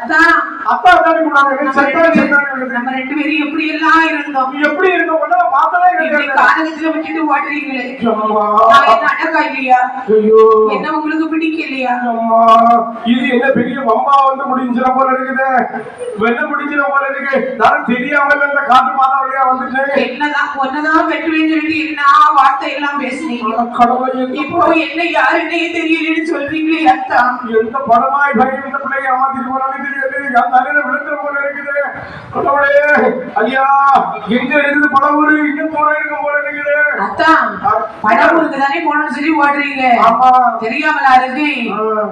அத்தா அப்பா தானே கூடாது. நம்ம ரெண்டு பேரும் எப்படி எல்லாம் இருந்தோம். எப்படி இருந்தோம் பார்த்ததே கிடையாது. காரணத்துல விட்டுட்டு ஓடுறீங்களே. அடக்கா இல்லையா? என்ன உங்களுக்கு பிடிக்கலையா? இது என்ன பெரிய அம்மா வந்து முடிஞ்சிட போல இருக்குது. வெள்ள முடிஞ்சிட போல இருக்கு. நான் தெரியாமல் அந்த காட்டு மாதா வழியா வந்துட்டேன். ஒன்னதான் வெட்டுவேன்னு சொல்லிட்டு என்ன வார்த்தை எல்லாம் பேசுனீங்க. இப்போ என்ன யாரு என்னையே தெரியலன்னு சொல்றீங்களே அத்தா. எந்த படமாய் பையன் இந்த பிள்ளையை ஏமாத்திட்டு போனாலும் தெரியாது. என் தலையில விழுந்துட போல இருக்குது. கடவுளே ஐயா எங்க இருந்து படவூரு இன்னும் போல இருக்க போல இருக்குது. அத்தா படவூருக்கு தானே போகணும்னு சொல்லி ஓடுறீங்க. தெரியாமலா இருக்கு.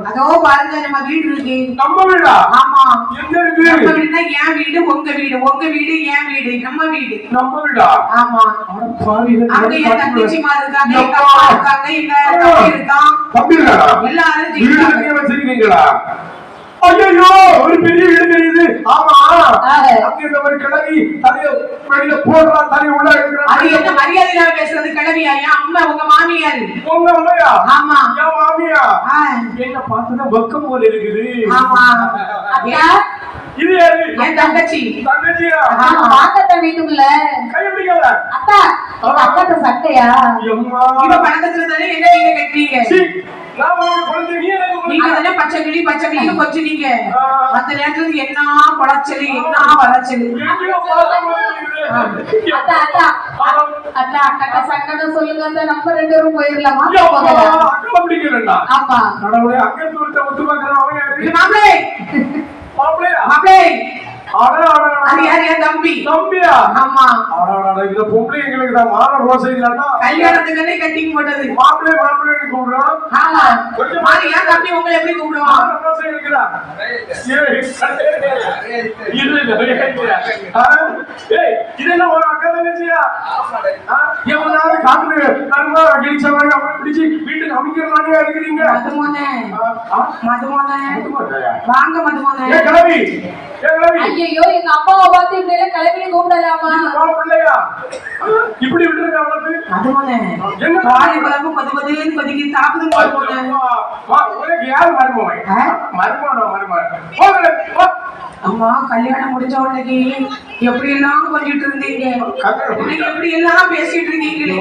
அதோ பாருங்க நம்ம வீடு இருக்கு. நம்ம வீடா? ஆமா. எங்க இருக்கு? நம்ம வீடுனா என் வீடு உங்க வீடு, உங்க வீடு என் வீடு, நம்ம வீடு. நம்ம வீடா? ஆமா. அங்க என் தங்கச்சிமா இருக்காங்க, எங்க அப்பா இருக்காங்க, எங்க தம்பி இருக்கான். தம்பி இருக்காரா? எல்லாரும் வீடு வச்சிருக்கீங்களா? ஐயோ ஒரு பெரிய வீடு தெரியுது. ஆமா அங்க இந்த மாதிரி கிளவி தலைய வெளியில போடுறா, தலைய உள்ள எடுக்கிறான். அது என்ன மரியாதையா பேசுறது? கிளவியா? என் அம்மா உங்க மாமியார். உங்க அம்மையா? ஆமா. என் மாமியா? என்ன பார்த்தா வெக்கம் போல இருக்குது. ஆமா. அப்படியா? இது யாரு? என் தங்கச்சி. தங்கச்சியா? பாக்கத்த வீட்டுக்குள்ள கை பிடிக்கல. அத்தா அக்காட்ட சட்டையா? அம்மா இவ பணத்துல தானே என்ன நீங்க கட்டீங்க? நீங்க தானே பச்சை கிளி கொஞ்சம் நீங்க அந்த நேரத்துல என்ன குளச்சல் என்ன வளச்சல். அத்தா அத்தா அத்தா அக்காட்ட சங்கடம் சொல்லுங்க. நம்ம ரெண்டு பேரும் போயிடலாமா? ஆமா கடவுளே அங்கே ஒத்து பாக்குறான். மாப்பிளே மாப்பிளே மாப்பிளே தம்பி தம்பியா? ஆமா. இந்த பொம்பளை எங்களுக்கு தான் மான ரோசை இல்லன்னா கல்யாணத்துக்கு கட்டிங் போட்டது. மாப்பிளே மாப்பிளே கூப்பிடுறோம். ஆமா. கொஞ்சம் மாறி ஏன் தம்பி உங்களை எப்படி கூப்பிடுவான்? ரோசை இருக்கிறா. இது என்ன ஒரு அக்கா தங்கச்சியா? எவ்வளவு காட்டுல கருமா அடிச்ச மாதிரி அவனை பிடிச்சி வீட்டுக்கு அமைக்கிறனாலே இருக்கிறீங்க. மதுமோனே மதுமோனே வாங்க மதுமோனே. கிளவி ஐயோ எங்க அம்மாவை பார்த்து இப்படி எல்லாம் கிளம்பி கூப்பிடலாமா? பிள்ளையா இப்படி விட்டுருக்க அவளுக்கு? மதுமோனே வாடி குழம்பு பதுபதுன்னு கொதிக்கி சாப்பிடுங்க. உனக்கு யாரு மருமவன்? மருமவனோ மருமவன்? அம்மா கல்யாணம் முடிஞ்ச உடனே எப்படி எல்லாம் பண்ணிட்டு இருந்தீங்க, எப்படி எல்லாம் பேசிட்டு இருக்கீங்களே.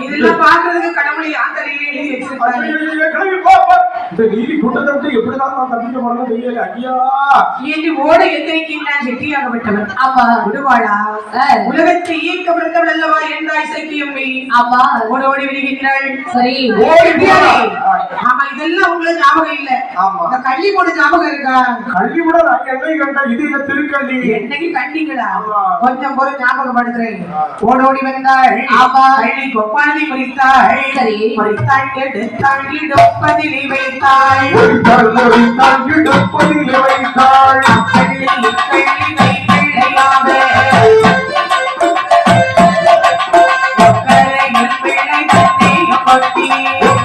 இதெல்லாம் பாக்குறதுக்கு கடவுளை யார் தலையில எழுதி வச்சிருக்காங்க. ஓட எத்தனைக்கு செட்டியாகப்பட்டவன். ஆமா விடுவாளா? உலகத்தை இயக்க பிறந்தவள் அல்லவா என்றாய் சக்கியம்மை. ஆமா ஓட ஓடி விடுகின்றாள். சரி ஆமா இதெல்லாம் உங்களுக்கு ஞாபகம் இல்ல. இந்த கள்ளி போட ஞாபகம் இருக்கா? கள்ளி கூட என்னைக்கு கண்டிங்களா? கொஞ்சம் ஒரு ஞாபகப்படுத்துறேன். ஓடோடி வந்தாள். கொப்பாதி முறித்தாள். சரி முறித்தாள் எடுத்தாள் இடப்பதிலே வைத்தாள்.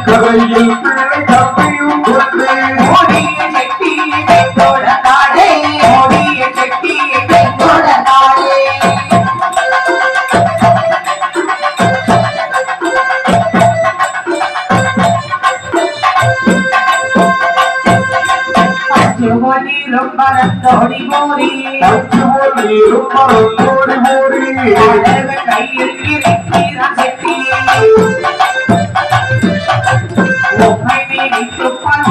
கரையில் பிள்ளை கப்பையும் கொண்டு ஓடிய செட்டியை கைத்தோட நாடே, ஓடிய செட்டியை கைத்தோட நாடே. அச்சுமணி ரொம்ப ரத்தோடி போரி, அச்சுமணி ரொம்ப ரத்தோடி போரி, கையில் இருக்கிறான் செட்டி.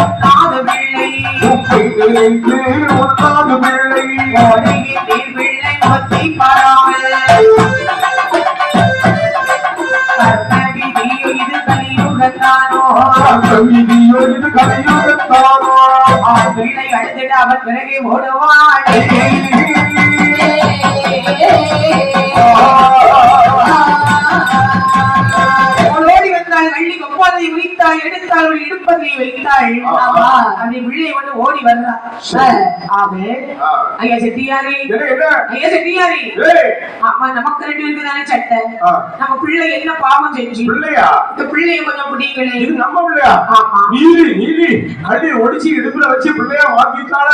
ஒன்றாது பிள்ளை பிள்ளை மொத்தி பாராமல் இது கலியுகத்தானோ, இது கலியுகத்தானோ. பிள்ளை அழுதுட்டு அவன் பிறகு ஓடுவாள். ஓடி வந்தாள். வள்ளி கொப்பாதை வைத்தாள். எடுத்தாள் இடுப்பதை வைத்தாள். அப்படி பிள்ளை கொண்டு ஓடி வந்தாள். ஐயா செட்டியாரி, ஐயா செட்டியாரி, ஆமா நமக்கு ரெண்டு பேருக்கு தானே சட்டை. நம்ம பிள்ளை என்ன பாவம் செஞ்சு இந்த பிள்ளைய கொஞ்சம் பிடிக்கல. இது நம்ம பிள்ளை இல்லையா ஆமா. நீதி அடி ஒடிச்சு இடுப்புல வச்சு பிள்ளையா வாங்கிட்டாலே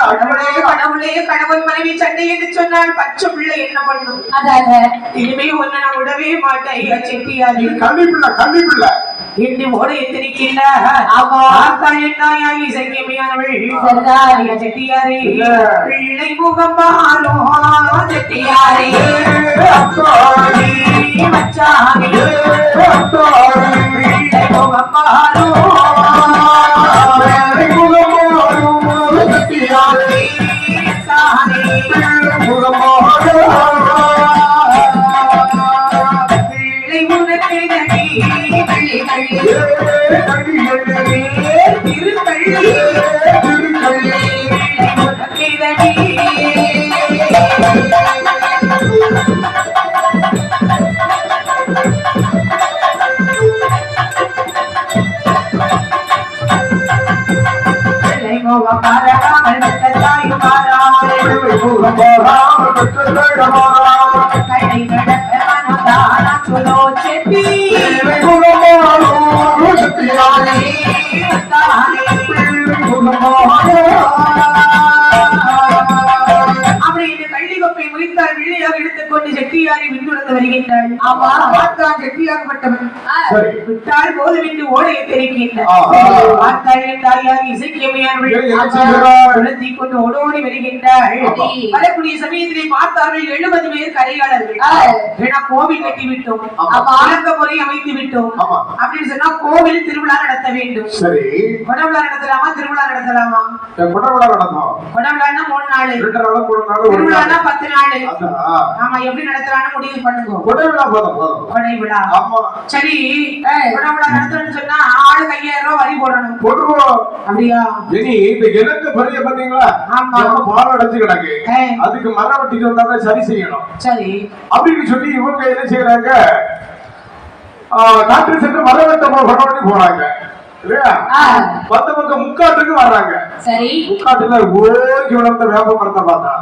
கடவுளே கணவன் மனைவி சண்டை என்று சொன்னால் பச்சை பிள்ளை என்ன பண்ணும்? அதாங்க இனிமே ஒண்ணு நான் விடவே மாட்டேன் ஐயா செட்டியாரு. கல்வி பிள்ளை என்று ஓட எத்திருக்கின்ற ஆமா. தாயாகி சங்கியமையானவள் சரிதான். ஐயா செட்டியாரே இல்ல. பிள்ளை முகம் பாரோ செட்டியாரே மச்சானே பிள்ளை முகம் பாரோ பிள்ளை உனக்கு அப்படி இந்த கள்ளிகொப்பை முடித்தால் வெள்ளையாக எடுத்துக்கொண்டு செட்டியாரை விண்ணுணர்ந்து வருகின்றாள். ஆமா பார்த்தான் செட்டியாகப்பட்டவன் விட்டால் போதும் என்று ஓடைய தெரிக்கின்றார். பார்த்தாள் தாயாகி இசைக்கியமையானவள் உணர்த்தி கொண்டு ஓடோடி வருகின்றாள். வரக்கூடிய சமயத்திலே பார்த்தார்கள் 70 பேர் கரையாளர்கள். ஏன்னா கோவில் கட்டி விட்டோம், அலங்க முறை அமைத்து விட்டோம் அப்படின்னு சொன்னா கோவில் திருவிழா நடத்த வேண்டும். கொடவிழா நடத்தலாமா திருவிழா நடத்தலாமா? கொடவிழான்னா 3 நாள், திருவிழான்னா 10 நாள். ஆமா எப்படி நடத்தலாம்னு முடிவு பண்ணுங்க. கொடைவிழா சரி. கொடவிழா நடத்தணும்னு சொன்னா ஆளு 5000 ரூபாய் வரி போடணும். அப்படியா? எனக்கு பெரிய பாத்தீங்களா பால் அடைச்சு கிடக்கு, அதுக்கு மரம் வெட்டிட்டு வந்தா சரி செய்யணும். சரி அப்படின்னு சொல்லி இவங்க என்ன செய்யறாங்க, காற்று சென்று மரம் வெட்ட போறாங்க இல்லையா? பத்த பக்கம் முக்காட்டுக்கு வர்றாங்க. சரி முக்காட்டுல ஓகே வளர்ந்த வேப்ப மரத்தை பார்த்தா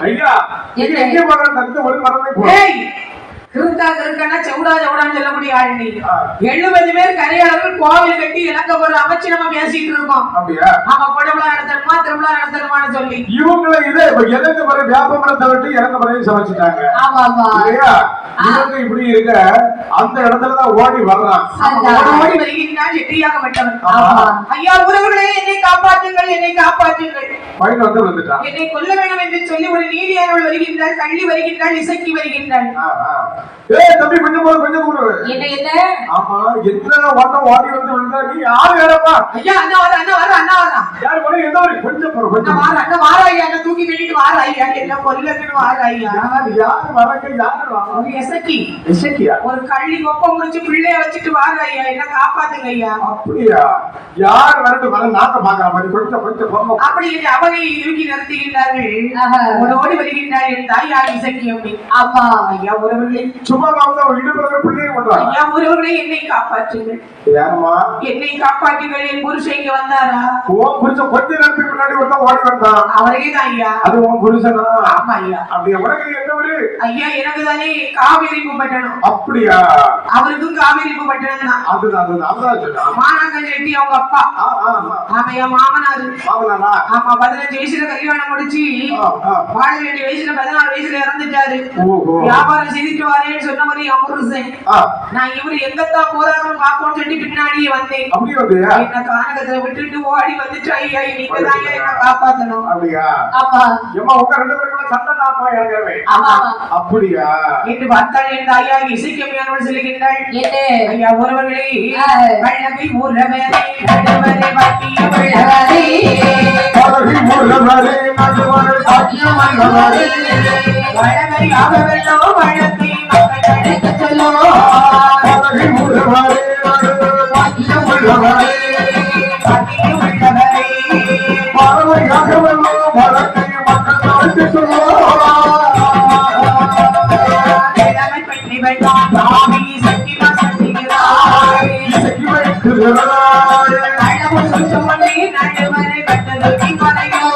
ஐயா எங்க மரம் தங்க ஒரு மரமே போய் கிருக்கானா செவுடா செவுடான்னு சொல்லக்கூடிய ஆள் நீ. 70 பேர் கரையாளர்கள் கோவில் கட்டி இலக்க ஒரு அமைச்சு நம்ம பேசிட்டு இருக்கோம். ஆமா கொடவிழா நடத்தணுமா திருவிழா நடத்தணுமான்னு சொல்லி இவங்களை இதே எனக்கு வர வியாப மரத்தை விட்டு எனக்கு வரையும் சமைச்சிட்டாங்க இல்லையா? இவங்க இப்படி இருக்க அந்த இடத்துலதான் ஓடி வர்றான். ஓடி வருகிறான் செட்டியாகப்பட்டவன். ஐயா உறவுகளே என்னை காப்பாற்றுங்கள், என்னை காப்பாற்றுங்கள். பையன் வந்து வந்துட்டான். என்னை கொல்ல வேண்டும் என்று சொல்லி ஒரு நீதியானவள் வருகின்றாள், கள்ளி வருகின்றாள், இசைக்கு வருகின்றாள். தம்பி கொஞ்சம் போடு. என்ன ஆமா என்ன ஓட்டம் ஓடி வந்து விழுந்தா நீ யாரு வேறப்பா? ஐயா அண்ணா வரா யாரு வர எந்த ஒரு கொஞ்சம் போற கொஞ்சம் அண்ணா வாரா ஐயா, என்ன தூக்கி கட்டிட்டு வாரா ஐயா, என்ன கொல்லன்னு வாரா ஐயா. யாரு வரங்க யாரு ஒரு இசைக்கியா ஒரு கள்ளி கொப்ப முடிச்சு பிள்ளைய வச்சுட்டு வாரா ஐயா, என்ன காப்பாத்துங்க ஐயா. அப்படியா? யார் வரட்டு வர நாட்ட பாக்குற மாதிரி கொஞ்சம் கொஞ்சம் அப்படி என்று அவனை தூக்கி நிறுத்துகின்றார்கள். ஓடி வருகின்றார் என் தாயார் இசைக்கியம்மை. ஆமா ஐயா ஒருவர்களே சும்மா பிள்ளைங்க பண்றாங்க. ஐயா ஒருவர்களே என்னை காப்பாற்றுங்கள். யாருமா? என்னை காப்பாற்றுங்கள். என் புருஷன் இங்க வந்தாரா? உன் புருஷன் கொஞ்ச நேரத்துக்கு முன்னாடி ஒருத்தன் ஓடி வந்தான். அவரே தான் ஐயா. அது உன் புருஷனா? ஆமா ஐயா. அப்படியா? உனக்கு என்ன ஒரு ஐயா எனக்கு தானே காவேரிப்பு பட்டணம். அப்படியா? அவருக்கும் காவேரிப்பு பட்டணம் தான். அதுதான் சொன்னா மானாங்கன் செட்டி அவங்க அப்பா. ஆமையா மாமனாரு. ஆமா 15 வயசுல கல்யாணம் முடிச்சு 12 வயசுல 14 வயசுல இறந்துட்டாரு. வியாபாரம் செய்துட்டு வரேன்னு சொன்ன மாதிரி அமுருசன். நான் இவரு எங்கத்தான் போறாருன்னு பாப்போம்னு சொல்லி பின்னாடியே வந்தேன். என்ன கானகத்துல விட்டுட்டு ஓடி வந்துட்டு ஐயா நீங்க தான் என்ன காப்பாத்தணும். அப்படியா? அப்பா ஏமா உங்க 2 பேரும் சண்டை தாப்பா ஏங்கவே. அப்படியா? என்று பார்த்தால் என் ஐயா இசைக்கமையானவள் சொல்லுகின்றாள். ஐயா ஒருவர்களே வள்ளமை ஊரவரே நடுவரே வாக்கிய உள்ளவரே பரவி ஊரவரே நடுவரே வாக்கிய உள்ளவரே வளமை ஆகவல்லோ வழக்கை மக்கள் நடக்க சொல்லோ பரவி ஊரவரே நடுவரே வாக்கிய உள்ளவரே வாக்கிய உள்ளவரே பரவை ஆகவல்லோ வழக்கை மக்கள் நடக்க சொல்லோ இளமை பெண்ணை வைத்தான் சாமி சக்திமா சக்திகிறாய் இசைக்கு வைக்கிறாய் அழகு சுற்றமொழி நடுவரை கட்டதுக்கி மலையோ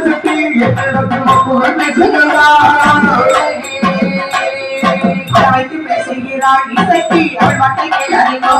சிட்டி என்னிடத்தில் மக்குகள் பேசுகிறா வைத்து பேசுகிறாள் இசைக்கு அவள் மட்டை கேளாதீங்க